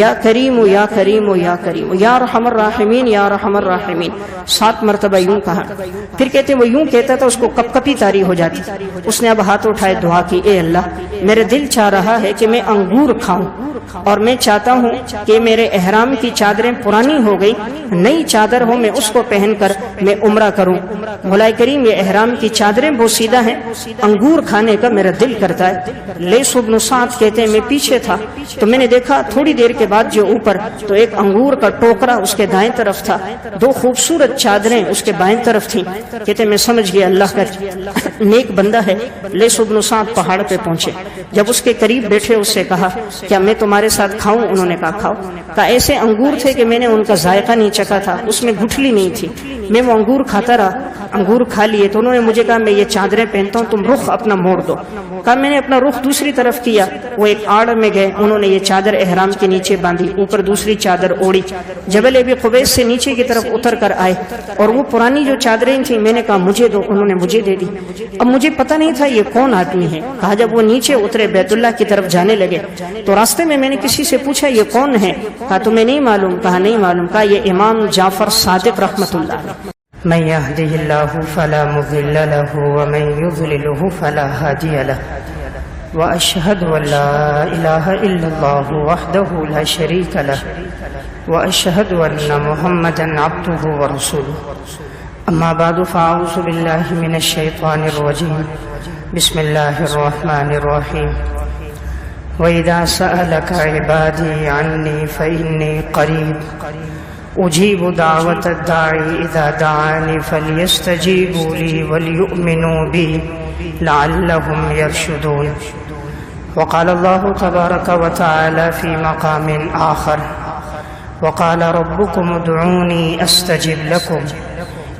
یا کریم یا کریم یا کریم یا ارحم الراحمین یا ارحم الراحمین 7 مرتبہ یوں کہا. پھر کہتے وہ یوں کہتا تھا اس کو کپ کپی طاری ہو جاتی. اس نے اب ہاتھ اٹھائے دعا کی، اے اللہ میرے دل چاہ رہا ہے کہ میں انگور کھاؤں اور میں چاہتا ہوں کہ میرے احرام کی چادریں پرانی ہو گئی، نئی چادر ہو میں اس کو پہن کر میں عمرہ کروں. مولا کریم یہ احرام کی چادریں بوسیدہ ہیں، انگور کھانے کا میرا دل کرتا ہے. لیث بن سعد کہتے ہیں میں پیچھے تھا تو میں نے دیکھا تھوڑی دیر کے بعد جو اوپر تو ایک انگور کا ٹوکرا اس کے دائیں طرف تھا، 2 خوبصورت چادریں اس کے بائیں طرف تھیں. کہتے میں سمجھ گیا اللہ کا نیک بندہ ہے. لیث بن سعد پہاڑ پہ پہنچے، جب اس کے قریب بیٹھے اس سے کہا کیا میں تمہارے ساتھ کھاؤں؟ انہوں نے کہا کھاؤ. کہا ایسے انگور تھے کہ میں نے ان کا ذائقہ نہیں چکھا تھا، اس میں گٹھلی نہیں تھی. میں وہ انگور کھاتا رہا، انگور کھا لیے تو انہوں نے مجھے کہا میں یہ چادریں پہنتا ہوں، تم رخ اپنا موڑ دو. کہا میں نے اپنا رخ دوسری طرف کیا. وہ ایک آڑ میں گئے، انہوں نے یہ چادر احرام کے نیچے باندھی، اوپر دوسری چادر اوڑی. جبل ابی قبیس سے نیچے کی طرف اتر کر آئے اور وہ پرانی جو چادریں تھیں میں نے کہا مجھے دو، انہوں نے مجھے دے دی. اب مجھے پتہ نہیں تھا یہ کون آدمی ہے. کہا جب وہ نیچے اترے بیت اللہ کی طرف جانے لگے تو راستے میں نے کسی سے پوچھا یہ کون ہے؟ کہا تمہیں نہیں معلوم؟ کہا نہیں معلوم. کہا یہ امام جعفر صادق رحمۃ اللہ علیہ. من يهده الله فلا مضل له ومن يضلله فلا هادي له وأشهد أن لا إله إلا الله وحده لا شريك له وأشهد أن محمدا عبده ورسوله. أما بعد فأعوذ بالله من الشيطان الرجيم. بسم الله الرحمن الرحيم. وإذا سألك عبادي عني فإني قريب أجيب دعوة الداعي إذا دعاني فليستجيبوا لي وليؤمنوا بي لعلهم يرشدون. وقال الله تبارك وتعالى في مقام آخر وقال ربكم ادعوني أستجب لكم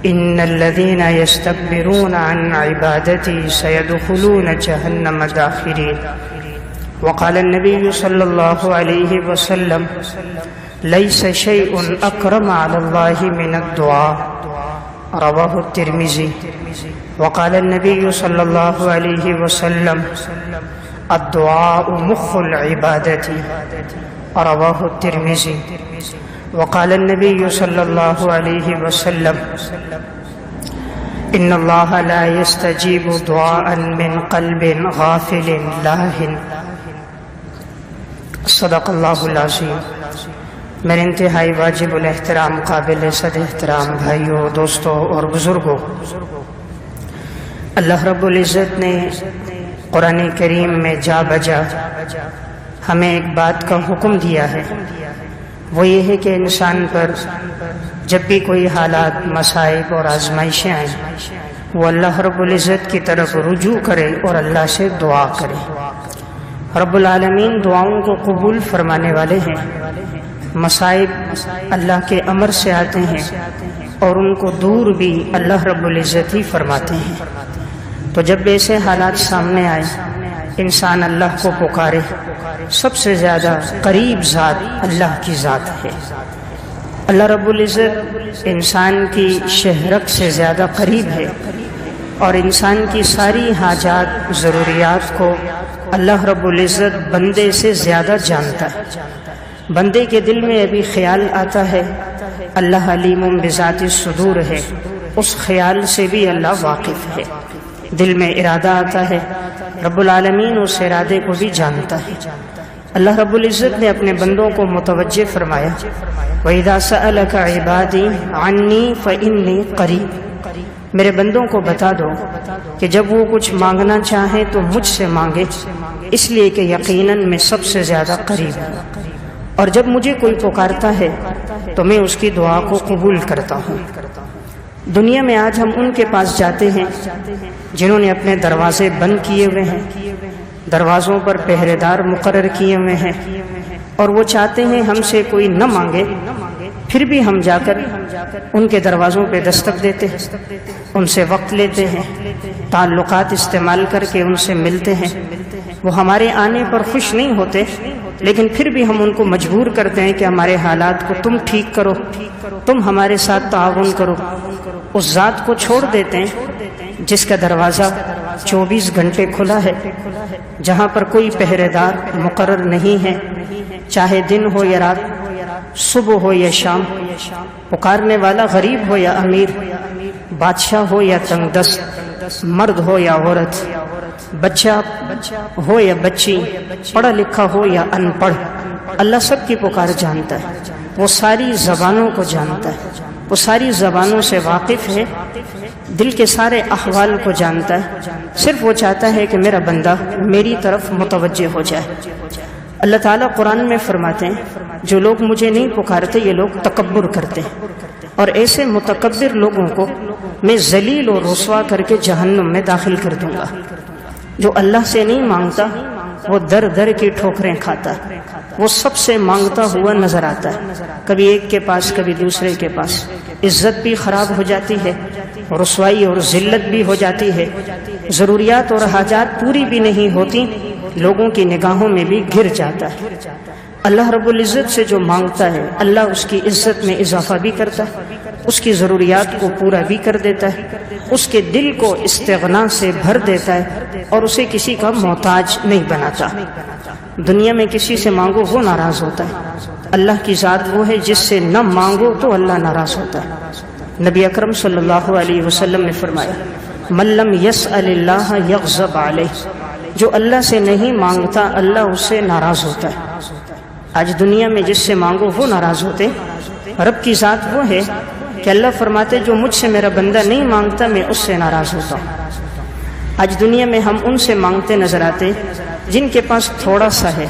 إن الذين يستكبرون عن عبادتي سيدخلون جهنم داخرين. وقال النبي صلى الله عليه وسلم ليس شيء أكرم على الله من الدعاء رواه الترمذي. وقال النبي صلى الله عليه وسلم الدعاء مخ العبادة رواه الترمذي. وقال النبي صلى الله عليه وسلم إن الله لا يستجيب دعاء من قلب غافل لاهٍ. صدق اللہ العظیم. میرے انتہائی واجب الاحترام قابل صد احترام بھائیوں، دوستوں اور بزرگوں، اللہ رب العزت نے قرآن کریم میں جا بجا ہمیں ایک بات کا حکم دیا ہے. وہ یہ ہے کہ انسان پر جب بھی کوئی حالات، مصائب اور آزمائشیں آئیں وہ اللہ رب العزت کی طرف رجوع کرے اور اللہ سے دعا کرے. رب العالمین دعاؤں کو قبول فرمانے والے ہیں. مصائب اللہ کے امر سے آتے ہیں اور ان کو دور بھی اللہ رب العزت ہی فرماتے ہیں. تو جب ایسے حالات سامنے آئے انسان اللہ کو پکارے. سب سے زیادہ قریب ذات اللہ کی ذات ہے. اللہ رب العزت انسان کی شہرک سے زیادہ قریب ہے اور انسان کی ساری حاجات، ضروریات کو اللہ رب العزت بندے سے زیادہ جانتا ہے. بندے کے دل میں ابھی خیال آتا ہے اللہ علیم بذات الصدور ہے، اس خیال سے بھی اللہ واقف ہے. دل میں ارادہ آتا ہے رب العالمین اس ارادے کو بھی جانتا ہے. اللہ رب العزت نے اپنے بندوں کو متوجہ فرمایا وَإِذَا سَأَلَكَ عِبَادِي عَنِّي فَإِنِّي قَرِيبٌ. میرے بندوں کو بتا دو کہ جب وہ کچھ مانگنا چاہیں تو مجھ سے مانگے، اس لیے کہ یقیناً میں سب سے زیادہ قریب ہوں، اور جب مجھے کوئی پکارتا ہے تو میں اس کی دعا کو قبول کرتا ہوں. دنیا میں آج ہم ان کے پاس جاتے ہیں جنہوں نے اپنے دروازے بند کیے ہوئے ہیں، دروازوں پر پہرے دار مقرر کیے ہوئے ہیں، اور وہ چاہتے ہیں ہم سے کوئی نہ مانگے، پھر بھی ہم جا کر ان کے دروازوں پہ دستک دیتے ہیں، ان سے وقت لیتے ہیں، تعلقات استعمال کر کے ان سے ملتے ہیں. وہ ہمارے آنے پر خوش نہیں ہوتے لیکن پھر بھی ہم ان کو مجبور کرتے ہیں کہ ہمارے حالات کو تم ٹھیک کرو، تم ہمارے ساتھ تعاون کرو. اس ذات کو چھوڑ دیتے ہیں جس کا دروازہ 24 گھنٹے کھلا ہے، جہاں پر کوئی پہرے دار مقرر نہیں ہے، چاہے دن ہو یا رات، صبح ہو یا شام، پکارنے والا غریب ہو یا امیر، بادشاہ ہو یا تنگ دست، مرد ہو یا عورت، بچہ ہو یا بچی، پڑھا لکھا ہو یا ان پڑھ، اللہ سب کی پکار جانتا ہے۔ وہ ساری زبانوں کو جانتا ہے، وہ ساری زبانوں سے واقف ہے، دل کے سارے احوال کو جانتا ہے۔ صرف وہ چاہتا ہے کہ میرا بندہ میری طرف متوجہ ہو جائے۔ اللہ تعالیٰ قرآن میں فرماتے ہیں جو لوگ مجھے نہیں پکارتے یہ لوگ تکبر کرتے ہیں، اور ایسے متکبر لوگوں کو میں ذلیل اور رسوا کر کے جہنم میں داخل کر دوں گا۔ جو اللہ سے نہیں مانگتا وہ در در کی ٹھوکریں کھاتا ہے، وہ سب سے مانگتا ہوا نظر آتا ہے، کبھی ایک کے پاس کبھی دوسرے کے پاس، عزت بھی خراب ہو جاتی ہے، رسوائی اور ذلت بھی ہو جاتی ہے، ضروریات اور حاجات پوری بھی نہیں ہوتی، لوگوں کی نگاہوں میں بھی گر جاتا ہے۔ اللہ رب العزت سے جو مانگتا ہے اللہ اس کی عزت میں اضافہ بھی کرتا ہے، اس کی ضروریات کو پورا بھی کر دیتا ہے، اس کے دل کو استغنا سے بھر دیتا ہے اور اسے کسی کا محتاج نہیں بناتا۔ دنیا میں کسی سے مانگو وہ ناراض ہوتا ہے، اللہ کی ذات وہ ہے جس سے نہ مانگو تو اللہ ناراض ہوتا ہے۔ نبی اکرم صلی اللہ علیہ وسلم نے فرمایا من لم یسأل اللہ یغضب علیہ، جو اللہ سے نہیں مانگتا اللہ اس سے ناراض ہوتا ہے۔ آج دنیا میں جس سے مانگو وہ ناراض ہوتے، رب کی ذات وہ ہے کہ اللہ فرماتے جو مجھ سے میرا بندہ نہیں مانگتا میں اس سے ناراض ہوتا ہوں۔ آج دنیا میں ہم ان سے مانگتے نظر آتے جن کے پاس تھوڑا سا ہے،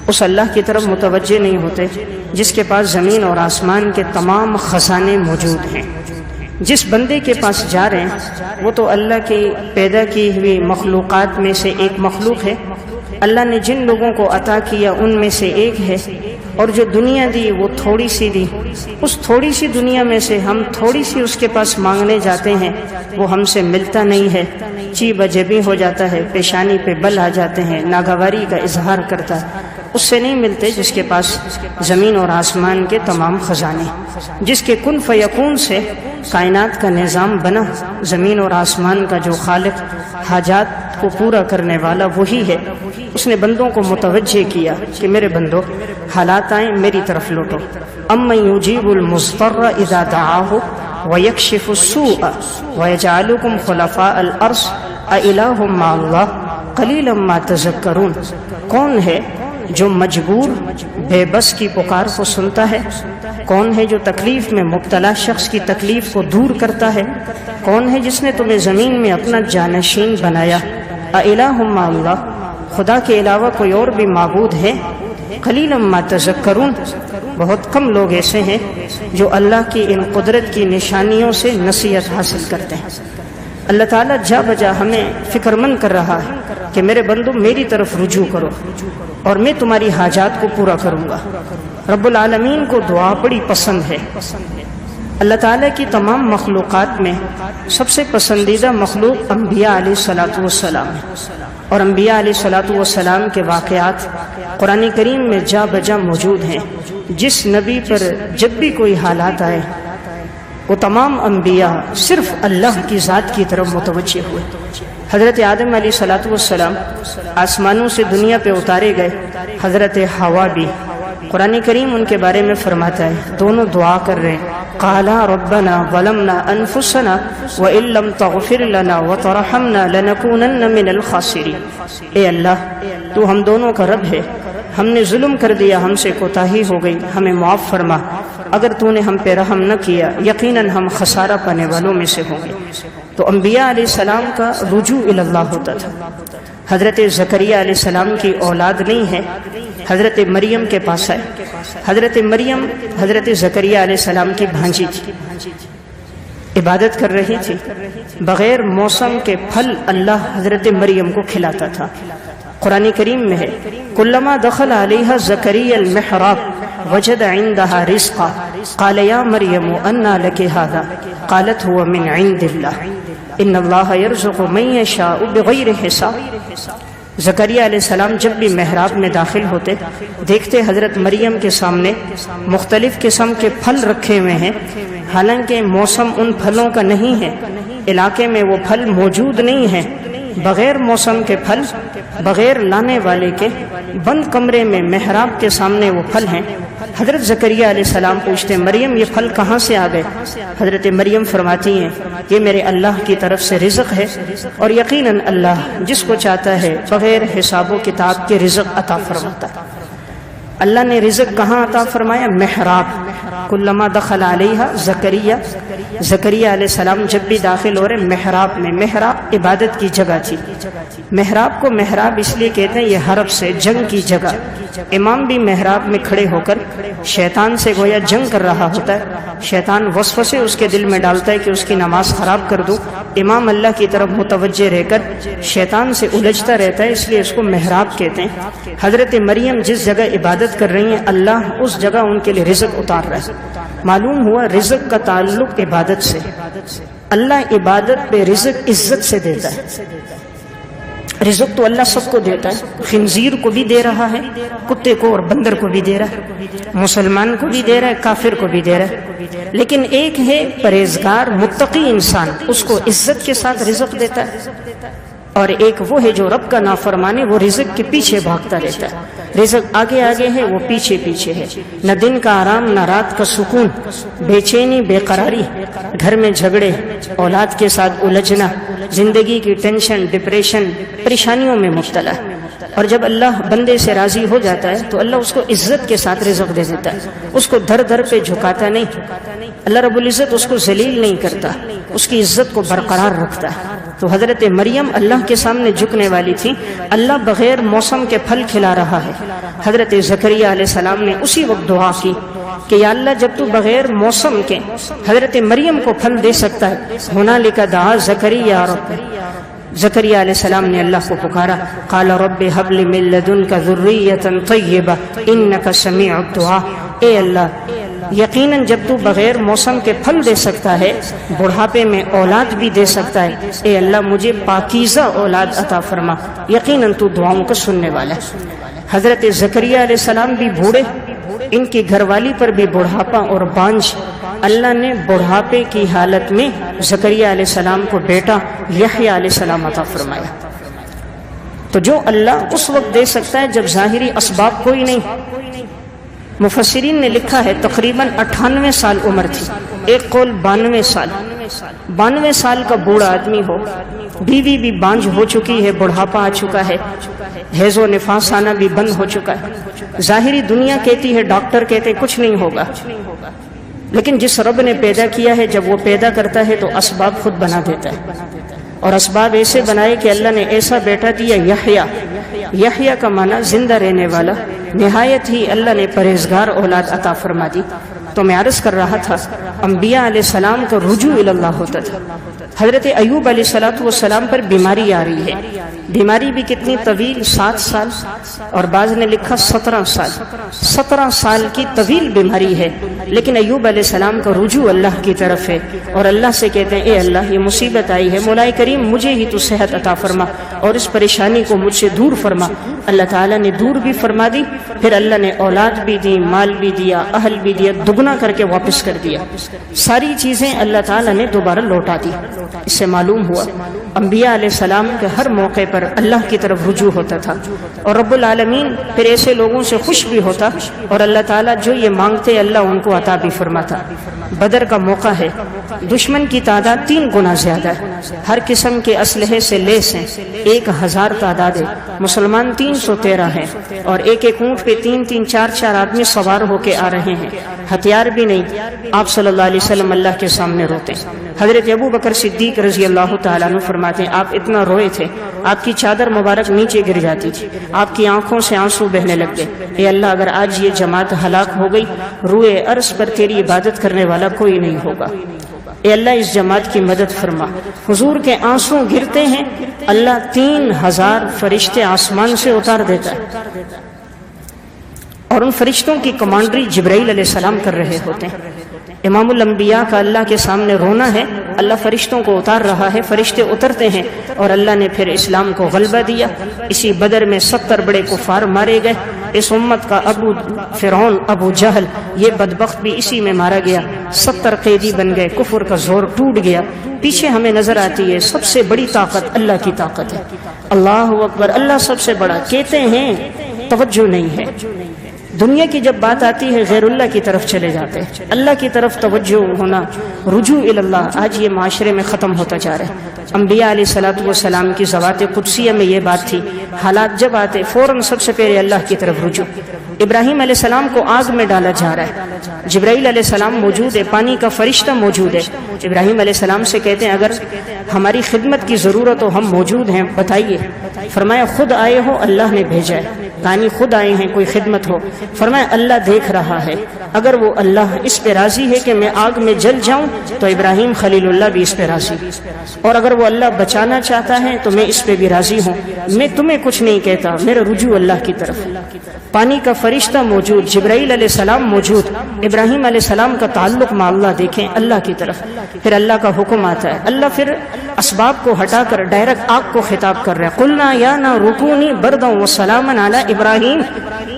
اس اللہ کی طرف متوجہ نہیں ہوتے جس کے پاس زمین اور آسمان کے تمام خزانے موجود ہیں۔ جس بندے کے پاس جا رہے ہیں وہ تو اللہ کی پیدا کی ہوئی مخلوقات میں سے ایک مخلوق ہے، اللہ نے جن لوگوں کو عطا کیا ان میں سے ایک ہے، اور جو دنیا دی وہ تھوڑی سی دی، اس تھوڑی سی دنیا میں سے ہم تھوڑی سی اس کے پاس مانگنے جاتے ہیں، وہ ہم سے ملتا نہیں ہے، چیب جبی ہو جاتا ہے، پیشانی پہ بل آ جاتے ہیں، ناگواری کا اظہار کرتا ہے، اس سے نہیں ملتے جس کے پاس زمین اور آسمان کے تمام خزانے، جس کے کن فیکون سے کائنات کا نظام بنا، زمین اور آسمان کا جو خالق حاجات کو پورا کرنے والا وہی ہے۔ اس نے بندوں کو متوجہ کیا کہ میرے بندو حالات آئیں میری طرف لوٹو۔ امن یجیب المضطر اذا دعاہ ویکشف السوء ویجعلکم خلفاء الارض االہ مع اللہ قلیلا ما تذکرون، کون ہے جو مجبور بے بس کی پکار کو سنتا ہے؟ کون ہے جو تکلیف میں مبتلا شخص کی تکلیف کو دور کرتا ہے؟ کون ہے جس نے تمہیں زمین میں اپنا جانشین بنایا؟ االہ مع اللہ، خدا کے علاوہ کوئی اور بھی معبود ہے؟ قلیلا ما تذکرون، بہت کم لوگ ایسے ہیں جو اللہ کی ان قدرت کی نشانیوں سے نصیحت حاصل کرتے ہیں۔ اللہ تعالیٰ جا بجا ہمیں فکر مند کر رہا ہے کہ میرے بندو میری طرف رجوع کرو اور میں تمہاری حاجات کو پورا کروں گا۔ رب العالمین کو دعا بڑی پسند ہے۔ اللہ تعالیٰ کی تمام مخلوقات میں سب سے پسندیدہ مخلوق انبیاء علیہ الصلوۃ والسلام ہے، اور انبیاء علیہ الصلوۃ والسلام کے واقعات قرآن کریم میں جا بجا موجود ہیں۔ جس نبی پر جب بھی کوئی حالات آئے وہ تمام انبیاء صرف اللہ کی ذات کی طرف متوجہ ہوئے۔ حضرت آدم علیہ الصلوۃ والسلام آسمانوں سے دنیا پہ اتارے گئے، حضرت حوا بھی، قرآن کریم ان کے بارے میں فرماتا ہے دونوں دعا کر رہے ہیں، قالا ربنا ظلمنا انفسنا وان لم تغفر لنا وترحمنا لنکونن من الخاسرین، اے اللہ تو ہم دونوں کا رب ہے، ہم نے ظلم کر دیا، ہم سے کوتاہی ہو گئی، ہمیں معاف فرما، اگر تو نے ہم پہ رحم نہ کیا یقیناً ہم خسارہ پانے والوں میں سے ہوں گے۔ تو انبیاء علیہ السلام کا رجوع الی اللہ ہوتا تھا۔ حضرت زکریا علیہ السلام کی اولاد نہیں ہے، حضرت مریم کے پاس آئے۔ حضرت مریم حضرت زکریا علیہ السلام کی بھانجی تھی، عبادت کر رہی تھی، بغیر موسم کے پھل اللہ حضرت مریم کو کھلاتا تھا۔ قرآن کریم میں ہے کلما دخل علیہا زکریا المحراب وجد عندها رزقا قال یا مریم انا لک ھذا قالت هو من عند اللہ ان اللہ یرزق من یشاء بغیر حساب۔ زکریا علیہ السلام جب بھی محراب میں داخل ہوتے دیکھتے حضرت مریم کے سامنے مختلف قسم کے پھل رکھے ہوئے ہیں، حالانکہ موسم ان پھلوں کا نہیں ہے، علاقے میں وہ پھل موجود نہیں ہیں، بغیر موسم کے پھل بغیر لانے والے کے بند کمرے میں محراب کے سامنے وہ پھل ہیں۔ حضرت زکریا علیہ السلام پوچھتے ہیں مریم یہ پھل کہاں سے آ گئے؟ حضرت مریم فرماتی ہیں یہ میرے اللہ کی طرف سے رزق ہے، اور یقیناً اللہ جس کو چاہتا ہے بغیر حساب و کتاب کے رزق عطا فرماتا ہے۔ اللہ نے رزق کہاں عطا فرمایا؟ محراب۔ کلما دخل علیہا زکریا علیہ السلام جب بھی داخل ہو رہے محراب میں، محراب عبادت کی جگہ تھی۔ محراب کو محراب اس لیے کہتے ہیں یہ حرب سے جنگ کی جگہ، امام بھی محراب میں کھڑے ہو کر شیطان سے گویا جنگ کر رہا ہوتا ہے، شیطان وسوسے اس کے دل میں ڈالتا ہے کہ اس کی نماز خراب کر دوں، امام اللہ کی طرف متوجہ رہ کر شیطان سے الجھتا رہتا ہے، اس لیے اس کو محراب کہتے ہیں۔ حضرت مریم جس جگہ عبادت کر رہی ہیں اللہ اس جگہ ان کے لیے رزق اتار رہا ہے۔ معلوم ہوا رزق کا تعلق عبادت سے، اللہ عبادت پہ رزق عزت سے دیتا ہے۔ رزق تو اللہ سب کو دیتا ہے، خنزیر کو بھی دے رہا ہے، کتے کو اور بندر کو بھی دے رہا ہے، مسلمان کو بھی دے رہا ہے، کافر کو بھی دے رہا ہے، لیکن ایک ہے پرہیزگار متقی انسان، اس کو عزت کے ساتھ رزق دیتا ہے، اور ایک وہ ہے جو رب کا نافرمانے وہ رزق کے پیچھے بھاگتا رہتا ہے، رزق آگے آگے ہے وہ پیچھے پیچھے ہے، نہ دن کا آرام نہ رات کا سکون، بے چینی بے قراری، گھر میں جھگڑے، اولاد کے ساتھ الجھنا، زندگی کی ٹینشن ڈپریشن پریشانیوں میں مبتلا ہے۔ اور جب اللہ بندے سے راضی ہو جاتا ہے تو اللہ اس کو عزت کے ساتھ رزق دے دیتا ہے، اس کو در در پہ جھکاتا نہیں، اللہ رب العزت اس کو ذلیل نہیں کرتا، اس کی عزت کو برقرار رکھتا ہے۔ تو حضرت مریم اللہ کے سامنے جھکنے والی تھی، اللہ بغیر موسم کے پھل کھلا رہا ہے۔ حضرت زکریا علیہ السلام نے اسی وقت دعا کی کہ یا اللہ جب تو بغیر موسم کے حضرت مریم کو پھل دے سکتا ہے، ہنالک دعا زکریا رب، زکریا علیہ السلام نے اللہ کو پکارا، قال رب هب لي من لدنك ذرية طيبة انك سميع الدعاء، اے اللہ یقیناً جب تو بغیر موسم کے پھل دے سکتا ہے، بڑھاپے میں اولاد بھی دے سکتا ہے، اے اللہ مجھے پاکیزہ اولاد عطا فرما، یقیناً تو دعاؤں کو سننے والا ہے۔ حضرت زکریا علیہ السلام بھی بوڑھے، ان کی گھر والی پر بھی بڑھاپا اور بانجھ، اللہ نے بڑھاپے کی حالت میں زکریا علیہ السلام کو بیٹا یحییٰ علیہ السلام عطا فرمایا۔ تو جو اللہ اس وقت دے سکتا ہے جب ظاہری اسباب کوئی نہیں۔ مفسرین نے لکھا ہے تقریباً 98 سال عمر تھی، ایک قول 92 سال، 92 سال کا بوڑھا آدمی ہو، بیوی بھی بانجھ ہو چکی ہے، بڑھاپا آ چکا ہے، حیض و نفاس آنا بھی بند ہو چکا ہے، ظاہری دنیا کہتی ہے، ڈاکٹر کہتے کچھ نہیں ہوگا، لیکن جس رب نے پیدا کیا ہے جب وہ پیدا کرتا ہے تو اسباب خود بنا دیتا ہے، اور اسباب ایسے بنائے کہ اللہ نے ایسا بیٹا دیا یحییٰ۔ یحییٰ کا معنی زندہ رہنے والا، نہایت ہی اللہ نے پرہیزگار اولاد عطا فرما دی۔ تو میں عرض کر رہا تھا انبیاء علیہ السلام کا رجوع اللہ ہوتا تھا۔ حضرت ایوب علیہ السلام پر بیماری آ رہی ہے، بیماری بھی کتنی طویل، 7 سال، اور بعض نے لکھا 17 سال، 17 سال کی طویل بیماری ہے، لیکن ایوب علیہ السلام کا رجوع اللہ کی طرف ہے، اور اللہ سے کہتے ہیں اے اللہ یہ مصیبت آئی ہے، مولا کریم مجھے ہی تو صحت عطا فرما اور اس پریشانی کو مجھ سے دور فرما۔ اللہ تعالیٰ نے دور بھی فرما دی، پھر اللہ نے اولاد بھی دی، مال بھی دیا، اہل بھی دیا، دگنا کر کے واپس کر دیا، ساری چیزیں اللہ تعالیٰ نے دوبارہ لوٹا دی۔ اس سے معلوم ہوا انبیاء علیہ السلام کے ہر موقع پر اللہ کی طرف رجوع ہوتا تھا، اور رب العالمین پھر ایسے لوگوں سے خوش بھی ہوتا، اور اللہ تعالیٰ جو یہ مانگتے اللہ ان کو عطا بھی فرماتا۔ بدر کا موقع ہے، دشمن کی تعداد 3 گنا زیادہ ہے، ہر قسم کے اسلحے سے لیس ہیں، 1000 تعداد ہے، مسلمان 313 ہیں، اور ایک ایک اونٹ پہ 3-3 4-4 آدمی سوار ہو کے آ رہے ہیں، ہتھیار بھی نہیں۔ آپ صلی اللہ علیہ وسلم اللہ کے سامنے روتے ہیں۔ حضرت ابو بکر صدیق رضی اللہ تعالیٰ عنہ فرماتے ہیں آپ اتنا روئے تھے، آپ کی چادر مبارک نیچے گر جاتی تھی، آپ کی آنکھوں سے آنسو بہنے لگ گئے۔ اے اللہ اگر آج یہ جماعت ہلاک ہو گئی، روئے عرش پر تیری عبادت کرنے والا کوئی نہیں ہوگا، اے اللہ اس جماعت کی مدد فرما۔ حضور کے آنسو گرتے ہیں، اللہ 3000 فرشتے آسمان سے اتار دیتا ہے، اور ان فرشتوں کی کمانڈری جبرائیل علیہ السلام کر رہے ہوتے ہیں۔ امام الانبیاء کا اللہ کے سامنے رونا ہے، اللہ فرشتوں کو اتار رہا ہے، فرشتے اترتے ہیں اور اللہ نے پھر اسلام کو غلبہ دیا۔ اسی بدر میں 70 بڑے کفار مارے گئے۔ اس امت کا ابو فرعون، ابو جہل، یہ بدبخت بھی اسی میں مارا گیا۔ 70 قیدی بن گئے، کفر کا زور ٹوٹ گیا۔ پیچھے ہمیں نظر آتی ہے سب سے بڑی طاقت اللہ کی طاقت ہے۔ اللہ اکبر، اللہ سب سے بڑا کہتے ہیں، توجہ نہیں ہے۔ دنیا کی جب بات آتی ہے غیر اللہ کی طرف چلے جاتے ہیں، اللہ کی طرف توجہ ہونا، رجوع اللہ آج یہ معاشرے میں ختم ہوتا جا رہا ہے۔ انبیاء علیہ الصلوۃ والسلام کی ذوات قدسیہ میں یہ بات تھی، حالات جب آتے فوراً سب سے پہلے اللہ کی طرف رجوع۔ ابراہیم علیہ السلام کو آگ میں ڈالا جا رہا ہے، جبرائیل علیہ السلام موجود ہے، پانی کا فرشتہ موجود ہے۔ ابراہیم علیہ السلام سے کہتے ہیں اگر ہماری خدمت کی ضرورت ہو ہم موجود ہیں، بتائیے۔ فرمایا خود آئے ہو، اللہ نے بھیجا ہے، کہانی خود آئے ہیں، کوئی خدمت ہو؟ فرمایا اللہ دیکھ رہا ہے، اگر وہ اللہ اس پہ راضی ہے کہ میں آگ میں جل جاؤں تو ابراہیم خلیل اللہ بھی اس پہ راضی، اور اگر وہ اللہ بچانا چاہتا ہے تو میں اس پہ بھی راضی ہوں۔ میں تمہیں کچھ نہیں کہتا، میرا رجوع اللہ کی طرف۔ پانی کا فرشتہ موجود، جبرائیل علیہ السلام موجود، ابراہیم علیہ السلام کا تعلق مع اللہ دیکھیں، اللہ کی طرف۔ پھر اللہ کا حکم آتا ہے، اللہ پھر اسباب کو ہٹا کر ڈائریکٹ آگ کو خطاب کر رہا ہے، قلنا یا نار کونی بردا وسلاما علی ابراہیم،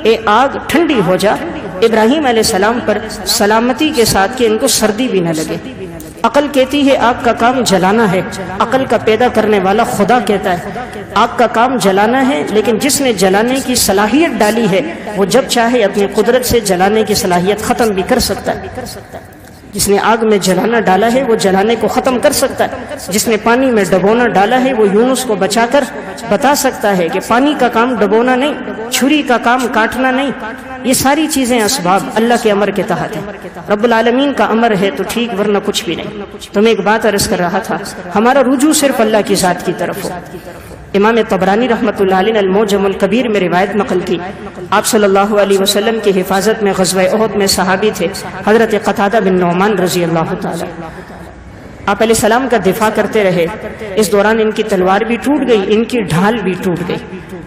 اے آگ ٹھنڈی ہو جا ابراہیم علیہ السلام پر سلامتی کے ساتھ کہ ان کو سردی بھی نہ لگے۔ عقل کہتی ہے آگ کا کام جلانا ہے، عقل کا پیدا کرنے والا خدا کہتا ہے آگ کا کام جلانا ہے، لیکن جس نے جلانے کی صلاحیت ڈالی ہے وہ جب چاہے اپنی قدرت سے جلانے کی صلاحیت ختم بھی کر سکتا ہے۔ جس نے آگ میں جلانا ڈالا ہے وہ جلانے کو ختم کر سکتا ہے، جس نے پانی میں ڈبونا ڈالا ہے وہ یونس کو بچا کر بتا سکتا ہے کہ پانی کا کام ڈبونا نہیں، چھری کا کام کاٹنا نہیں۔ یہ ساری چیزیں اسباب اللہ کے امر کے تحت ہیں، رب العالمین کا امر ہے تو ٹھیک، ورنہ کچھ بھی نہیں۔ تو میں ایک بات عرض کر رہا تھا، ہمارا رجوع صرف اللہ کی ذات کی طرف ہو۔ امام طبرانی رحمۃ اللہ علیہ نے المعجم الکبیر میں روایت نقل کی، آپ صلی اللہ علیہ وسلم کی حفاظت میں غزوہ احد میں صحابی تھے حضرت قتادہ بن نعمان رضی اللہ تعالی۔ آپ علیہ السلام کا دفاع کرتے رہے، اس دوران ان کی تلوار بھی ٹوٹ گئی، ان کی ڈھال بھی ٹوٹ گئی۔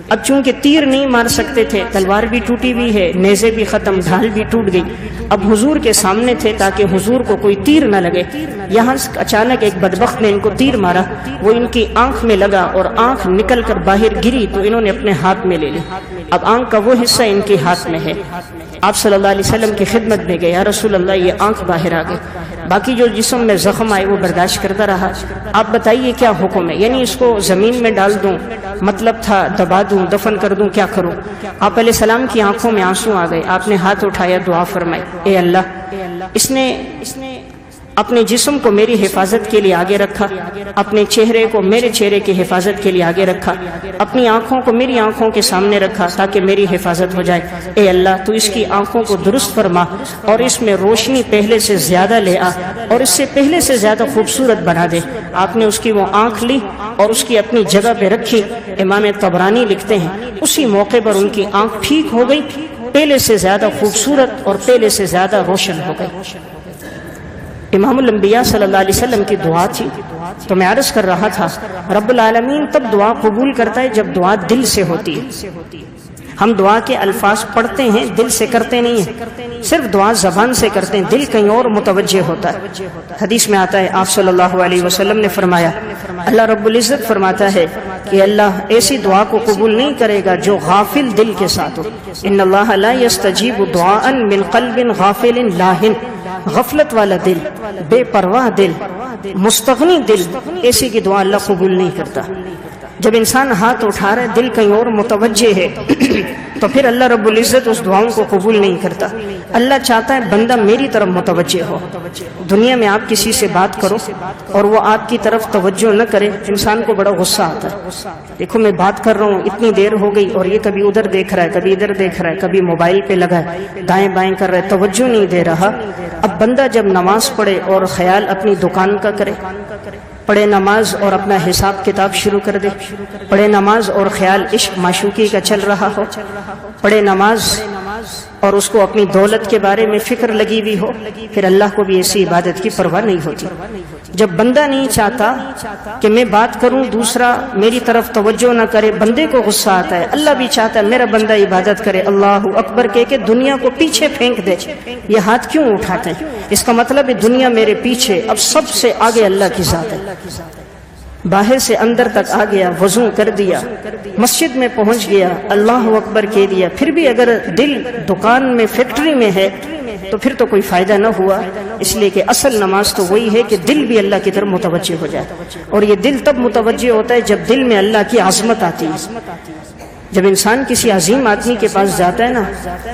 اب چونکہ تیر نہیں مار سکتے تھے، تلوار بھی ٹوٹی ہوئی ہے، نیزے بھی ختم، ڈھال بھی ٹوٹ گئی۔ اب حضور کے سامنے تھے تاکہ حضور کو کوئی تیر نہ لگے۔ یہاں اچانک ایک بدبخت نے ان کو تیر مارا، وہ ان کی آنکھ میں لگا اور آنکھ نکل کر باہر گری تو انہوں نے اپنے ہاتھ میں لے لی۔ اب آنکھ کا وہ حصہ ان کے ہاتھ میں ہے۔ آپ صلی اللہ علیہ وسلم کی خدمت میں گئے، یا رسول اللہ یہ آنکھ باہر آ گئی، باقی جو جسم میں زخم آئے وہ برداشت کرتا رہا، آپ بتائیے کیا حکم ہے؟ یعنی اس کو زمین میں ڈال دوں، مطلب تھا دبا دوں، دفن کر دوں، کیا کروں؟ آپ علیہ السلام کی آنکھوں میں آنسو آ گئے، آپ نے ہاتھ اٹھایا، دعا فرمائی، اے اللہ اس نے اپنے جسم کو میری حفاظت کے لیے آگے رکھا، اپنے چہرے کو میرے چہرے کی حفاظت کے لیے آگے رکھا، اپنی آنکھوں کو میری آنکھوں کے سامنے رکھا تاکہ میری حفاظت ہو جائے۔ اے اللہ تو اس کی آنکھوں کو درست فرما اور اس میں روشنی پہلے سے زیادہ لے آ اور اس سے پہلے سے زیادہ خوبصورت بنا دے۔ آپ نے اس کی وہ آنکھ لی اور اس کی اپنی جگہ پہ رکھی۔ امام طبرانی لکھتے ہیں اسی موقع پر ان کی آنکھ ٹھیک ہو گئی، پہلے سے زیادہ خوبصورت اور پہلے سے زیادہ روشن ہو گئی۔ امام الانبیاء صلی اللہ علیہ وسلم کی دعا تھی، تو میں عرض کر رہا تھا رب العالمین تب دعا قبول کرتا ہے جب دعا دل سے ہوتی ہے۔ ہم دعا کے الفاظ پڑھتے ہیں، دل سے کرتے نہیں ہیں، صرف دعا زبان سے کرتے ہیں، دل کہیں اور متوجہ ہوتا ہے۔ حدیث میں آتا ہے آپ صلی اللہ علیہ وسلم نے فرمایا، اللہ رب العزت فرماتا ہے کہ اللہ ایسی دعا کو قبول نہیں کرے گا جو غافل دل کے ساتھ ہو۔ ان اللہ لا یستجیب دعاء من قلب غافل لاہن، غفلت والا دل، بے پرواہ دل، مستغنی دل، ایسی کی دعا اللہ قبول نہیں کرتا۔ جب انسان ہاتھ اٹھا رہا ہے دل کہیں اور متوجہ ہے تو پھر اللہ رب العزت اس دعاؤں کو قبول نہیں کرتا۔ اللہ چاہتا ہے بندہ میری طرف متوجہ ہو۔ دنیا میں آپ کسی سے بات کرو اور وہ آپ کی طرف توجہ نہ کرے، انسان کو بڑا غصہ آتا ہے۔ دیکھو میں بات کر رہا ہوں، اتنی دیر ہو گئی اور یہ کبھی ادھر دیکھ رہا ہے، کبھی ادھر دیکھ رہا ہے، کبھی موبائل پہ لگا ہے، دائیں بائیں کر رہا ہے، توجہ نہیں دے رہا۔ اب بندہ جب نماز پڑھے اور خیال اپنی دکان کا کرے، پڑھے نماز اور اپنا حساب کتاب شروع کر دے، پڑھے نماز اور خیال عشق معشوقی کا چل رہا ہو، پڑھے نماز اور اس کو اپنی دولت کے بارے میں فکر لگی ہوئی ہو، پھر اللہ کو بھی ایسی عبادت کی پرواہ نہیں ہوتی۔ جب بندہ نہیں چاہتا کہ میں بات کروں دوسرا میری طرف توجہ نہ کرے، بندے کو غصہ آتا ہے۔ اللہ بھی چاہتا ہے میرا بندہ عبادت کرے، اللہ اکبر کہہ کے دنیا کو پیچھے پھینک دے۔ یہ ہاتھ کیوں اٹھاتے ہیں؟ اس کا مطلب ہے دنیا میرے پیچھے، اب سب سے آگے اللہ کی ذات ہے۔ باہر سے اندر تک آ گیا، وضو کر دیا، مسجد میں پہنچ گیا، اللہ اکبر کہہ دیا، پھر بھی اگر دل دکان میں فیکٹری میں ہے تو پھر تو کوئی فائدہ نہ ہوا۔ اس لیے کہ اصل نماز تو وہی ہے کہ دل بھی اللہ کی طرف متوجہ ہو جائے، اور یہ دل تب متوجہ ہوتا ہے جب دل میں اللہ کی عظمت آتی ہے۔ جب انسان کسی عظیم آدمی کے پاس جاتا ہے نا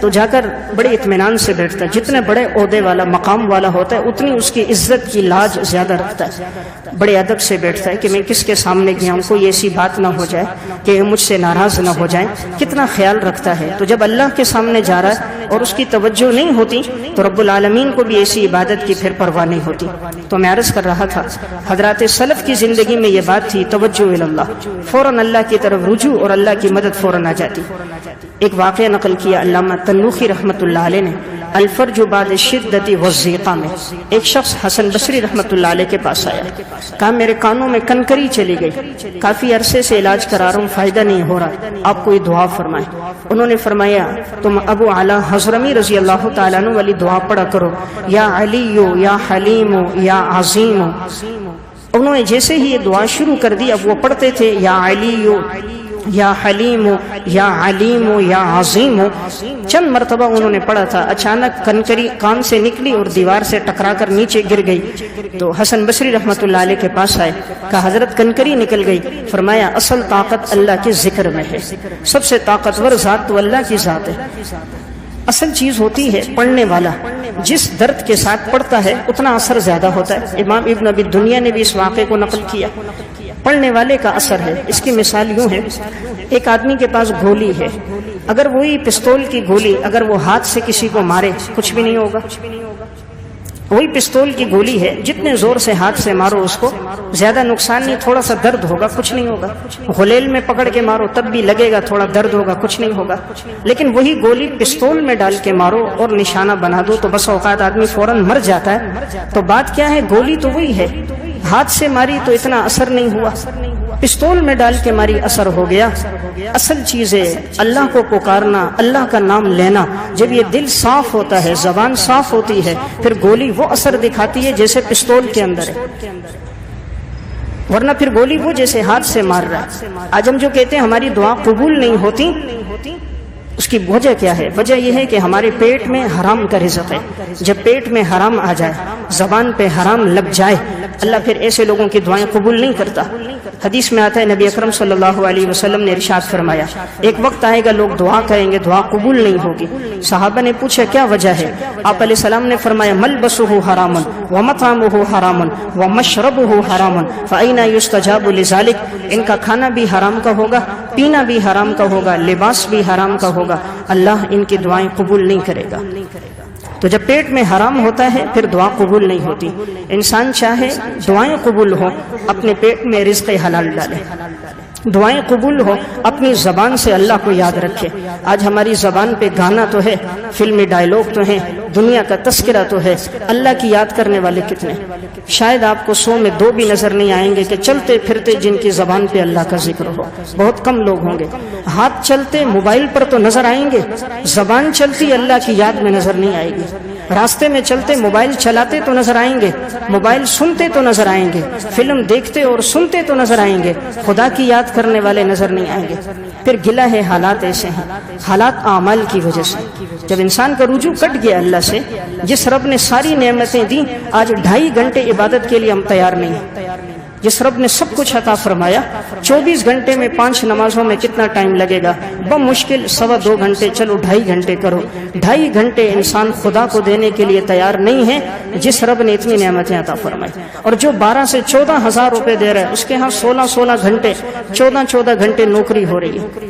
تو جا کر بڑے اطمینان سے بیٹھتا ہے، جتنے بڑے عہدے والا مقام والا ہوتا ہے اتنی اس کی عزت کی لاج زیادہ رکھتا ہے، بڑے ادب سے بیٹھتا ہے کہ میں کس کے سامنے گیا ہوں، کوئی ایسی بات نہ ہو جائے کہ مجھ سے ناراض نہ ہو جائیں، کتنا خیال رکھتا ہے۔ تو جب اللہ کے سامنے جا رہا ہے اور اس کی توجہ نہیں ہوتی تو رب العالمین کو بھی ایسی عبادت کی پھر پرواہ نہیں ہوتی۔ تو میں عرض کر رہا تھا حضرات سلف کی زندگی میں یہ بات تھی، توجہ اللہ، فوراً اللہ کی طرف رجوع اور اللہ کی مدد فوراً آ جاتی۔ ایک واقعہ نقل کیا علامہ تنوخی رحمۃ اللہ علیہ نے الفرج بعد الشدۃ والضیقہ میں، ایک شخص حسن بصری رحمۃ اللہ علیہ کے پاس آیا، کہا میرے کانوں میں کنکری چلی گئی، کافی عرصے سے علاج کرا رہا ہوں، فائدہ نہیں ہو رہا، آپ کوئی دعا فرمائیں۔ انہوں نے فرمایا تم ابو اعلیٰ حضرمی رضی اللہ تعالیٰ عنہ والی دعا پڑھا کرو، یا علی یا حلیم یا عظیم۔ انہوں نے جیسے ہی یہ دعا شروع کر دی، اب وہ پڑھتے تھے یا علی یا حلیم یا علیم یا عظیم، چند مرتبہ انہوں نے پڑھا تھا، اچانک کنکری کان سے نکلی اور دیوار سے ٹکرا کر نیچے گر گئی۔ تو حسن بصری رحمۃ اللہ علیہ کے پاس آئے، کہا حضرت کنکری نکل گئی، فرمایا اصل طاقت اللہ کے ذکر میں ہے، سب سے طاقتور ذات تو اللہ کی ذات ہے۔ اصل چیز ہوتی ہے پڑھنے والا، جس درد کے ساتھ پڑھتا ہے اتنا اثر زیادہ ہوتا ہے۔ امام ابن ابی دنیا نے بھی اس واقعے کو نقل کیا، پڑھنے والے کا اثر ہے۔ اس کی مثال یوں ہے، ایک آدمی کے پاس گولی ہے، اگر وہی پستول کی گولی اگر وہ ہاتھ سے کسی کو مارے کچھ بھی نہیں ہوگا، وہی پستول کی گولی ہے، جتنے زور سے ہاتھ سے مارو اس کو زیادہ نقصان نہیں، تھوڑا سا درد ہوگا، کچھ نہیں ہوگا۔ غلیل میں پکڑ کے مارو تب بھی لگے گا، تھوڑا درد ہوگا، کچھ نہیں ہوگا۔ لیکن وہی گولی پستول میں ڈال کے مارو اور نشانہ بنا دو تو بس اوقات آدمی فوراً مر جاتا ہے۔ تو بات کیا ہے، گولی تو وہی ہے، ہاتھ سے ماری تو اتنا اثر نہیں ہوا، پستول میں ڈال کے ماری اثر ہو گیا۔ اصل چیز ہے اللہ کو پکارنا، اللہ کا نام لینا۔ جب یہ دل صاف ہوتا ہے، زبان صاف ہوتی ہے، پھر گولی وہ اثر دکھاتی ہے جیسے پستول کے اندر ہے، ورنہ پھر گولی وہ جیسے ہاتھ سے مار رہا ہے۔ آج ہم جو کہتے ہیں ہماری دعا قبول نہیں ہوتی، اس کی وجہ کیا ہے؟ وجہ یہ ہے کہ ہمارے پیٹ میں حرام کا رزق ہے۔ جب پیٹ میں حرام آ جائے، زبان پہ حرام لگ جائے، اللہ پھر ایسے لوگوں کی دعائیں قبول نہیں کرتا۔ حدیث میں آتا ہے نبی اکرم صلی اللہ علیہ وسلم نے ارشاد فرمایا ایک وقت آئے گا لوگ دعا کریں گے، دعا قبول نہیں ہوگی۔ صحابہ نے پوچھا کیا وجہ ہے؟ آپ علیہ السلام نے فرمایا ملبسہ حرام ومطعمہ حرام ومشربہ حرام فأینا یستجاب لذلک، ان کا کھانا بھی حرام کا ہوگا، پینا بھی حرام کا ہوگا، لباس بھی حرام کا ہوگا، اللہ ان کی دعائیں قبول نہیں کرے گا۔ تو جب پیٹ میں حرام ہوتا ہے پھر دعا قبول نہیں ہوتی۔ انسان چاہے دعائیں قبول ہو، اپنے پیٹ میں رزق حلال ڈالے، دعائیں قبول ہو، اپنی زبان سے اللہ کو یاد رکھے۔ آج ہماری زبان پہ گانا تو ہے، فلمی ڈائلاگ تو ہیں، دنیا کا تذکرہ تو ہے، اللہ کی یاد کرنے والے کتنے؟ شاید آپ کو 100 میں 2 بھی نظر نہیں آئیں گے کہ چلتے پھرتے جن کی زبان پہ اللہ کا ذکر ہو، بہت کم لوگ ہوں گے۔ ہاتھ چلتے موبائل پر تو نظر آئیں گے، زبان چلتی اللہ کی یاد میں نظر نہیں آئے گی۔ راستے میں چلتے موبائل چلاتے تو نظر آئیں گے، موبائل سنتے تو نظر آئیں گے، فلم دیکھتے اور سنتے تو نظر آئیں گے، خدا کی یاد کرنے والے نظر نہیں آئیں گے۔ پھر گلہ ہے حالات ایسے ہیں، حالات اعمال کی وجہ سے۔ جب انسان کا رجوع کٹ گیا اللہ سے، جس رب نے ساری نعمتیں دی، آج 2.5 گھنٹے عبادت کے لیے ہم تیار نہیں ہیں۔ جس رب نے سب کچھ عطا فرمایا، 24 گھنٹے میں 5 نمازوں میں کتنا ٹائم لگے گا؟ بمشکل 2.25 گھنٹے، چلو 2.5 گھنٹے کرو۔ 2.5 گھنٹے انسان خدا کو دینے کے لیے تیار نہیں ہے جس رب نے اتنی نعمتیں عطا فرمائی۔ اور جو 12 سے 14 ہزار روپے دے رہا ہے، اس کے ہاں 16 گھنٹے 14 گھنٹے نوکری ہو رہی ہے۔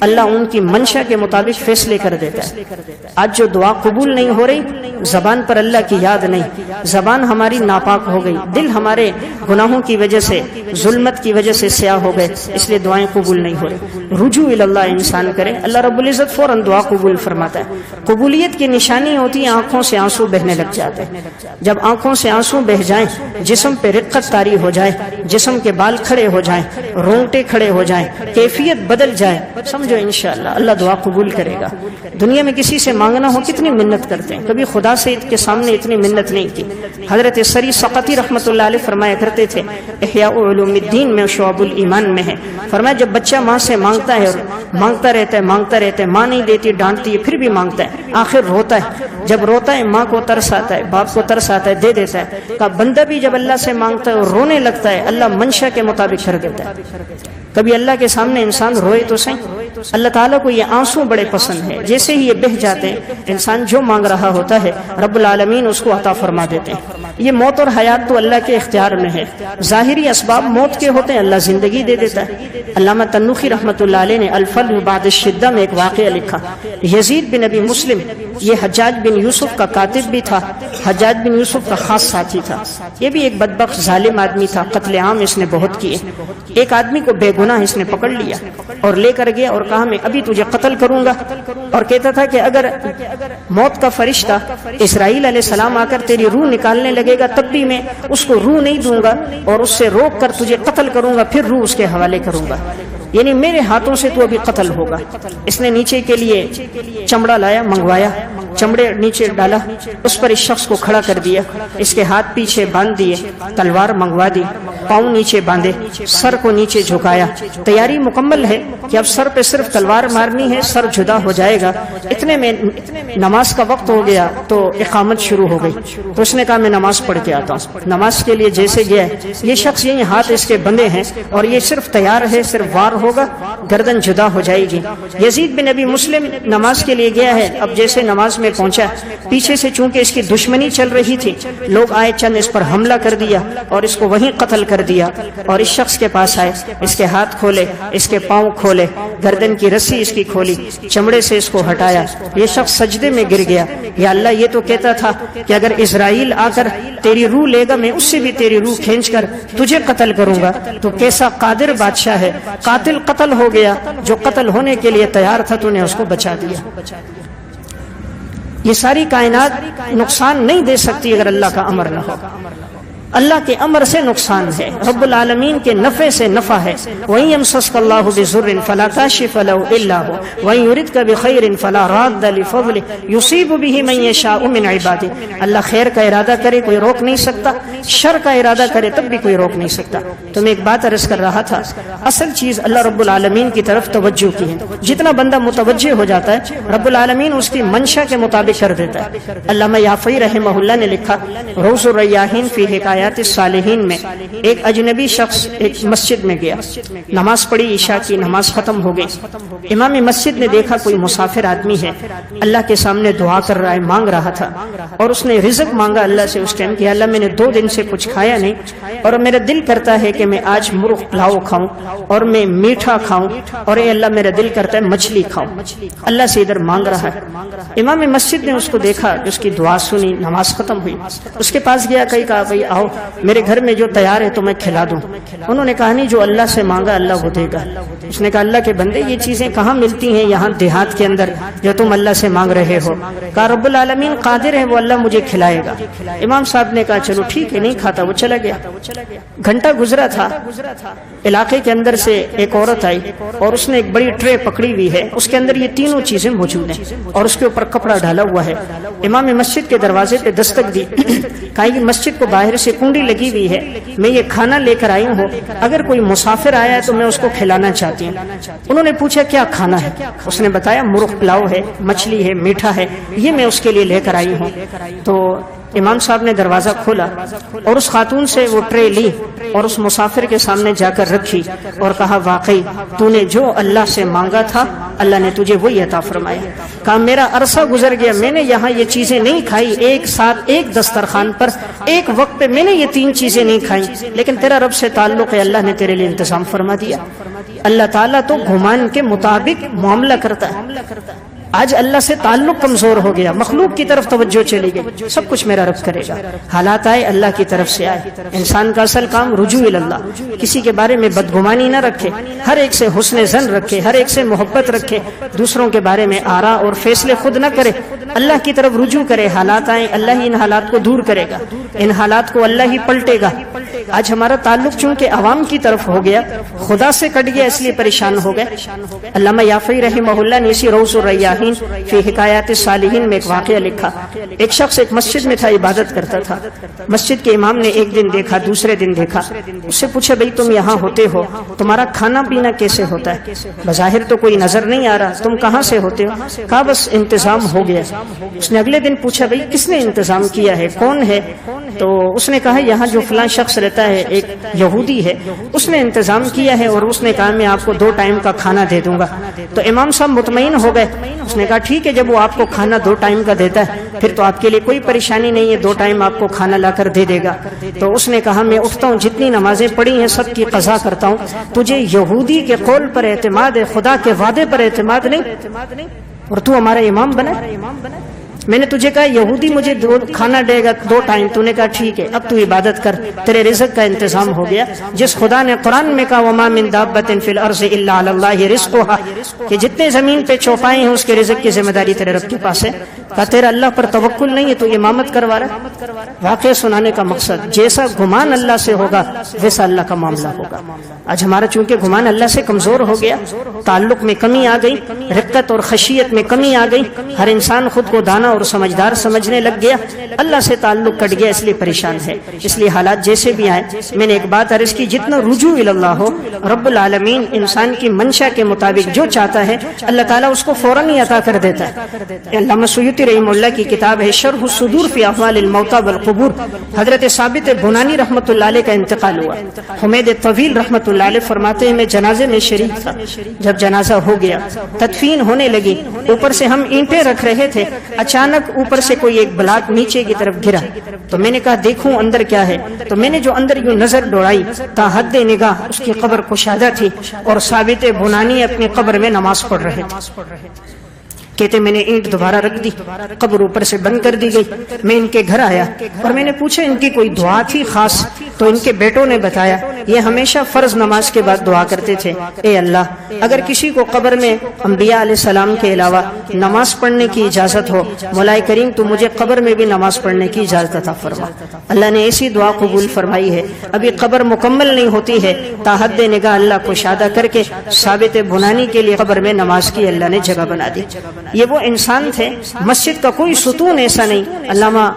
اللہ ان کی منشا کے مطابق فیصلے کر دیتا ہے۔ آج جو دعا قبول نہیں ہو رہی، زبان پر اللہ کی یاد نہیں، زبان ہماری ناپاک ہو گئی، دل ہمارے گناہوں کی وجہ سے، ظلمت کی وجہ سے سیاہ ہو گئے، اس لیے دعائیں قبول نہیں ہو رہی۔ رجوع اللہ انسان کرے، اللہ رب العزت فوراً دعا قبول فرماتا ہے۔ قبولیت کی نشانی ہوتی ہے آنکھوں سے آنسو بہنے لگ جاتے ہیں۔ جب آنکھوں سے آنسو بہ جائیں، جسم پہ رقت طاری ہو جائے، جسم کے بال کھڑے ہو جائیں، رونگٹے کھڑے ہو جائیں، کیفیت بدل جائے، سمجھو انشاءاللہ اللہ دعا قبول کرے گا۔ دنیا میں کسی سے مانگنا ہو کتنی منت کرتے ہیں، کبھی خدا سے کے سامنے اتنی منت نہیں کی۔ حضرت سری سقطی رحمۃ اللہ علیہ فرمایا کرتے تھے، احیاء علوم الدین میں شعب الایمان میں ہے، فرمایا جب بچہ ماں سے مانگتا ہے اور مانگتا رہتا ہے، ماں نہیں دیتی، ڈانٹتی ہے، پھر بھی مانگتا ہے، آخر روتا ہے، جب روتا ہے ماں کو ترس آتا ہے، باپ کو ترس آتا ہے، دے دیتا ہے۔ کہا بندہ بھی جب اللہ سے مانگتا ہے اور رونے لگتا ہے، اللہ منشا کے مطابق کر دیتا ہے۔ کبھی اللہ کے سامنے انسان روئے تو صحیح، اللہ تعالیٰ کو یہ آنسو بڑے پسند ہیں، جیسے ہی یہ بہ جاتے ہیں، انسان جو مانگ رہا ہوتا ہے رب العالمین اس کو عطا فرما دیتے ہیں۔ یہ موت اور حیات تو اللہ کے اختیار میں ہے، ظاہری اسباب موت کے ہوتے ہیں، اللہ زندگی دے دیتا ہے۔ علامہ تنوخی رحمۃ اللہ علیہ نے الفل بعد الشدہ میں ایک واقعہ لکھا۔ یزید بن ابی مسلم، یہ حجاج بن یوسف کا کاتب بھی تھا، حجاج بن یوسف کا خاص ساتھی تھا، یہ بھی ایک بدبخت ظالم آدمی تھا، قتل عام اس نے بہت کیے۔ ایک آدمی کو بے گناہ اس نے پکڑ لیا اور لے کر گیا اور کہا میں ابھی تجھے قتل کروں گا، اور کہتا تھا کہ اگر موت کا فرشتہ اسرائیل علیہ السلام آ کر تیری روح نکالنے لگے گا تب بھی میں اس کو روح نہیں دوں گا اور اس سے روک کر تجھے قتل کروں گا، پھر روح اس کے حوالے کروں گا، یعنی میرے ہاتھوں سے تو ابھی قتل ہوگا۔ اس نے نیچے کے لیے چمڑا لایا، منگوایا، چمڑے نیچے ڈالا، اس پر اس شخص کو کھڑا کر دیا، اس کے ہاتھ پیچھے باندھ دیے، تلوار منگوا دی، پاؤں نیچے باندھے، سر کو نیچے جھکایا، تیاری مکمل ہے کہ اب سر پہ صرف تلوار مارنی ہے، سر جدا ہو جائے گا۔ اتنے میں نماز کا وقت ہو گیا تو اقامت شروع ہو گئی، تو اس نے کہا میں نماز پڑھ کے آتا ہوں۔ نماز کے لیے جیسے گیا، یہ شخص یہی ہاتھ اس کے بندے ہیں اور یہ صرف تیار ہے، صرف وار ہوگا، گردن جدا ہو جائے گی۔ یزید بن ابی مسلم نماز کے لیے گیا ہے، اب جیسے نماز میں پہنچا، پیچھے سے چونکہ اس کی دشمنی چل رہی تھی، لوگ آئے، چند اس پر حملہ کر دیا اور اس کو وہیں قتل کر دیا، اور اس شخص کے پاس آئے، اس کے ہاتھ کھولے، اس کے پاؤں کھولے، گردن کی رسی اس کی کھولی، چمڑے سے اس کو ہٹایا، یہ شخص سجدے میں گر گیا۔ یا اللہ یہ تو کہتا تھا کہ اگر اسرائیل آ کر تیری روح لے گا میں اس سے بھی تیری روح کھینچ کر تجھے قتل کروں گا، تو کیسا قادر بادشاہ ہے، قاتل قتل ہو گیا، جو قتل ہونے کے لیے تیار تھا تو نے اس کو بچا دیا۔ یہ ساری کائنات نقصان نہیں دے سکتی اگر اللہ کا امر نہ ہو، اللہ کے امر سے نقصان ہے، رب العالمین کے نفع سے نفع ہے۔ وَإِن يَمْسَسْكَ اللَّهُ بِضُرٍّ فَلَا كَاشِفَ لَهُ إِلَّا هُوَ وَإِن يُرِدْكَ بِخَيْرٍ فَلَا رَادَّ لِفَضْلِهِ يُصِيبُ بِهِ مَن يَشَاءُ مِنْ عِبَادِهِ۔ اللہ خیر کا ارادہ کرے کوئی روک نہیں سکتا، شر کا ارادہ کرے تب بھی کوئی روک نہیں سکتا۔ تو میں ایک بات عرض کر رہا تھا، اصل چیز اللہ رب العالمین کی طرف توجہ کی ہے۔ جتنا بندہ متوجہ ہو جاتا ہے رب العالمین اس کی منشا کے مطابق کر دیتا ہے۔ علامہ یافعی رحمہ اللہ نے لکھا، روز الریاحین فی حکایات الصالحین میں ایک اجنبی شخص ایک مسجد میں گیا، نماز پڑھی، عشاء کی نماز ختم ہو گئی، امام مسجد نے دیکھا کوئی مسافر آدمی ہے، اللہ کے سامنے دعا کر رہا ہے، مانگ رہا تھا، اور اس نے رزق مانگا اللہ سے اس ٹائم کہ اللہ میں نے 2 دن سے کچھ کھایا نہیں اور میرا دل کرتا ہے کہ میں آج مرغ پلاؤ کھاؤں اور میں میٹھا کھاؤں، اور اے اللہ میرا دل کرتا ہے مچھلی کھاؤں، اللہ سے ادھر مانگ رہا ہے۔ امام مسجد نے اس کو دیکھا، اس کی دعا سنی، نماز ختم ہوئی، اس کے پاس گیا، کہا بھائی آؤ میرے گھر میں جو تیار ہے تو میں کھلا دوں۔ انہوں نے کہا نہیں، جو اللہ سے مانگا اللہ وہ دے گا۔ اس نے کہا اللہ کے بندے یہ چیزیں کہاں ملتی ہیں یہاں دیہات کے اندر جو تم اللہ سے مانگ رہے ہو؟ کہا رب العالمین قادر ہے، وہ اللہ مجھے کھلائے گا۔ امام صاحب نے کہا چلو ٹھیک ہے، نہیں کھاتا، وہ چلا گیا۔ گھنٹہ گزرا تھا، علاقے کے اندر سے ایک عورت آئی اور اس نے ایک بڑی ٹرے پکڑی ہوئی ہے، اس کے اندر یہ تینوں چیزیں موجود ہیں اور اس کے اوپر کپڑا ڈالا ہوا ہے۔ امام مسجد کے دروازے پہ دستک دی، کہا یہ مسجد کو باہر سے کنڈی لگی ہوئی ہے، میں یہ کھانا لے کر آئی ہوں، اگر کوئی مسافر آیا ہے تو میں اس کو کھلانا چاہتی ہوں۔ انہوں نے پوچھا کیا کھانا ہے؟ اس نے بتایا مرغ پلاؤ ہے، مچھلی ہے، میٹھا ہے، یہ میں اس کے لیے لے کر آئی ہوں۔ تو امام صاحب نے دروازہ کھولا اور اس خاتون سے وہ ٹرے لی اور اس مسافر کے سامنے جا کر رکھی اور کہا واقعی تو نے جو اللہ سے مانگا تھا اللہ نے تجھے وہی عطا فرمایا۔ کہا میرا عرصہ گزر گیا، میں نے یہاں یہ چیزیں نہیں کھائی، ایک ساتھ ایک دسترخوان پر ایک وقت پہ میں نے یہ 3 چیزیں نہیں کھائی، لیکن تیرا رب سے تعلق ہے، اللہ نے تیرے لیے انتظام فرما دیا۔ اللہ تعالیٰ تو گمان کے مطابق معاملہ کرتا ہے. آج اللہ سے تعلق کمزور ہو گیا, مخلوق کی طرف توجہ چلی گئی, سب کچھ میرا رب کرے گا. حالات آئے اللہ کی طرف سے آئے. انسان کا اصل کام رجوع اللہ, کسی کے بارے میں بدگمانی نہ رکھے, ہر ایک سے حسن ظن رکھے, ہر ایک سے محبت رکھے, دوسروں کے بارے میں آرا اور فیصلے خود نہ کرے, اللہ کی طرف رجوع کرے. حالات آئیں, اللہ ہی ان حالات کو دور کرے گا, ان حالات کو اللہ ہی پلٹے گا. آج ہمارا تعلق چونکہ عوام کی طرف ہو گیا, خدا سے کٹ گیا, اس لیے پریشان ہو گئے. علامہ یافعی رحمہ اللہ نے اسی روض الریاحین فی حکایات الصالحین میں ایک واقعہ لکھا. ایک شخص ایک مسجد میں تھا, عبادت کرتا تھا. مسجد کے امام نے ایک دن دیکھا, دوسرے دن دیکھا. اس سے پوچھا, بھئی تم یہاں ہوتے ہو, تمہارا کھانا پینا کیسے ہوتا ہے؟ بظاہر تو کوئی نظر نہیں آ رہا, تم کہاں سے ہوتے ہو؟ کہا بس انتظام ہو گیا. اس نے اگلے دن پوچھا, بھئی کس نے انتظام کیا ہے, کون ہے؟ تو اس نے کہا, یہاں جو فلاں شخص رہتا ہے ایک یہودی ہے, اس نے انتظام کیا ہے اور اس نے کہا میں آپ کو 2 ٹائم کا کھانا دے دوں گا. تو امام صاحب مطمئن ہو گئے. اس نے کہا ٹھیک ہے, جب وہ آپ کو کھانا 2 ٹائم کا دیتا ہے پھر تو آپ کے لیے کوئی پریشانی نہیں ہے, 2 ٹائم آپ کو کھانا لا کر دے دے گا. تو اس نے کہا, میں اٹھتا ہوں, جتنی نمازیں پڑھی ہیں سب کی قضا کرتا ہوں, تجھے یہودی کے قول پر اعتماد ہے, خدا کے وعدے پر اعتماد نہیں, اور تو ہمارا امام بنا. میں نے تجھے کہا یہودی مجھے کھانا دے گا 2 ٹائم, تو نے کہا ٹھیک ہے, اب تو عبادت کر, تیرے رزق کا انتظام ہو گیا. جس خدا نے قرآن میں کہا وما من دابۃ فی الارض الا علی اللہ رزقها, کہ جتنے زمین پہ چوپائے ہیں اس کے رزق کی ذمہ داری تیرے رب کے پاس ہے. کہا تیرا اللہ پر توکل نہیں ہے, تو امامت کروا رہا ہے. واقعہ سنانے کا مقصد, جیسا گمان اللہ سے ہوگا ویسا اللہ کا معاملہ ہوگا. آج ہمارا چونکہ گمان اللہ سے کمزور ہو گیا, تعلق میں کمی آ گئی, رقت اور خشیت میں کمی آ گئی, ہر انسان خود کو دانا اور سمجھدار سمجھنے لگ گیا, اللہ سے تعلق کٹ گیا, اس لیے پریشان ہے. اس لیے حالات جیسے بھی آئے, میں نے ایک بات عرض کی, جتنا رجوع اللہ ہو, رب العالمین انسان کی منشا کے مطابق جو چاہتا ہے اللہ تعالیٰ اس کو فوراً ہی عطا کر دیتا ہے. علامہ سیوطی رحمہ اللہ کی کتاب ہے شرح الصدور فی احوال الموتى والقبور. حضرت ثابت بنانی رحمۃ اللہ علیہ کا انتقال ہوا. حمید طویل رحمۃ اللہ علیہ فرماتے ہیں, میں جنازے میں شریک تھا. جب جنازہ ہو گیا, تدفین ہونے لگی, اوپر سے ہم اینٹیں رکھ رہے تھے, اچانک اوپر سے کوئی ایک بلاک نیچے کی طرف گرا. تو میں نے کہا دیکھوں اندر کیا ہے. تو میں نے جو اندر یوں نظر دوڑائی, تا حد نگاہ اس کی قبر کشادہ تھی اور ثابت بنانی اپنی قبر میں نماز پڑھ رہے تھے. کہتے میں نے اینٹ دوبارہ رکھ دی, قبر اوپر سے بند کر دی گئی. میں ان کے گھر آیا اور میں نے پوچھا ان کی کوئی دعا تھی خاص؟ تو ان کے بیٹوں نے بتایا یہ ہمیشہ فرض نماز کے بعد دعا کرتے تھے, اے اللہ اگر کسی کو قبر میں انبیاء علیہ السلام کے علاوہ نماز پڑھنے کی اجازت ہو, مولا کریم تو مجھے قبر میں بھی نماز پڑھنے کی اجازت عطا فرما. اللہ نے ایسی دعا قبول فرمائی ہے. ابھی قبر مکمل نہیں ہوتی ہے, تا حد نگاہ اللہ کو شادہ کر کے ثابت بنانی کے لیے قبر میں نماز کی اللہ نے جگہ بنا دی. یہ وہ انسان تھے, مسجد کا کوئی ستون ایسا نہیں. علامہ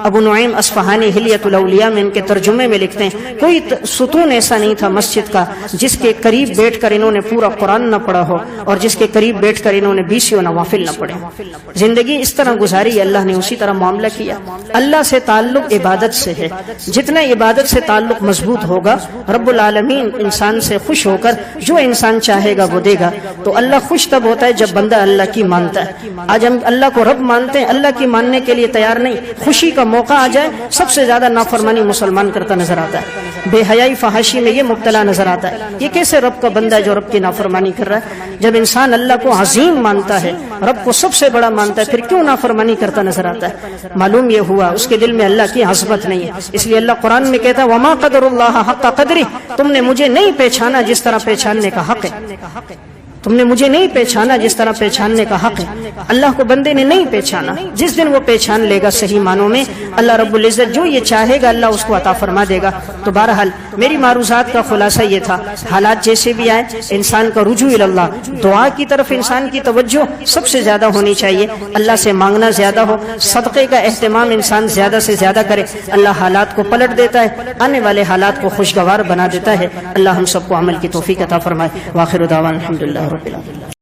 ابو نعیم اصفہانی حلیۃ الاولیاء میں ان کے ترجمے میں لکھتے ہیں, کوئی ستون ایسا نہیں تھا مسجد کا جس کے قریب بیٹھ کر انہوں نے پورا قرآن نہ پڑھا ہو اور جس کے قریب بیٹھ کر انہوں نے 20 نوافل نہ پڑھے. زندگی اس طرح گزاری, اللہ نے اسی طرح معاملہ کیا. اللہ سے تعلق عبادت سے ہے, جتنا عبادت سے تعلق مضبوط ہوگا رب العالمین انسان سے خوش ہو کر جو انسان چاہے گا وہ دے گا. تو اللہ خوش تب ہوتا ہے جب بندہ اللہ کی مانتا ہے. آج ہم اللہ کو رب مانتے ہیں, اللہ کی ماننے کے لیے تیار نہیں. خوشی کا موقع آ جائے سب سے زیادہ نافرمانی مسلمان کرتا نظر آتا ہے, بے حیائی فحاشی میں یہ مبتلا نظر آتا ہے. یہ کیسے رب کا بندہ ہے جو رب کی نافرمانی کر رہا ہے؟ جب انسان اللہ کو عظیم مانتا ہے, رب کو سب سے بڑا مانتا ہے, پھر کیوں نافرمانی کرتا نظر آتا ہے؟ معلوم یہ ہوا اس کے دل میں اللہ کی عظمت نہیں ہے. اس لیے اللہ قرآن میں کہتا ہے وما قدر اللہ حق قدری, تم نے مجھے نہیں پہچانا جس طرح پہچاننے کا حق ہے. تم نے مجھے نہیں پہچانا جس طرح پہچاننے کا حق ہے. اللہ کو بندے نے نہیں پہچانا. جس دن وہ پہچان لے گا صحیح معنوں میں, اللہ رب العزت جو یہ چاہے گا اللہ اس کو عطا فرما دے گا. تو بہرحال میری معروضات کا خلاصہ یہ تھا, حالات جیسے بھی آئے انسان کا رجوع اللہ, دعا کی طرف انسان کی توجہ سب سے زیادہ ہونی چاہیے, اللہ سے مانگنا زیادہ ہو, صدقے کا اہتمام انسان زیادہ سے زیادہ کرے. اللہ حالات کو پلٹ دیتا ہے, آنے والے حالات کو خوشگوار بنا دیتا ہے. اللہ ہم سب کو عمل کی توفیق عطا فرمائے. واخر دعوانا الحمدللہ رب العالمین.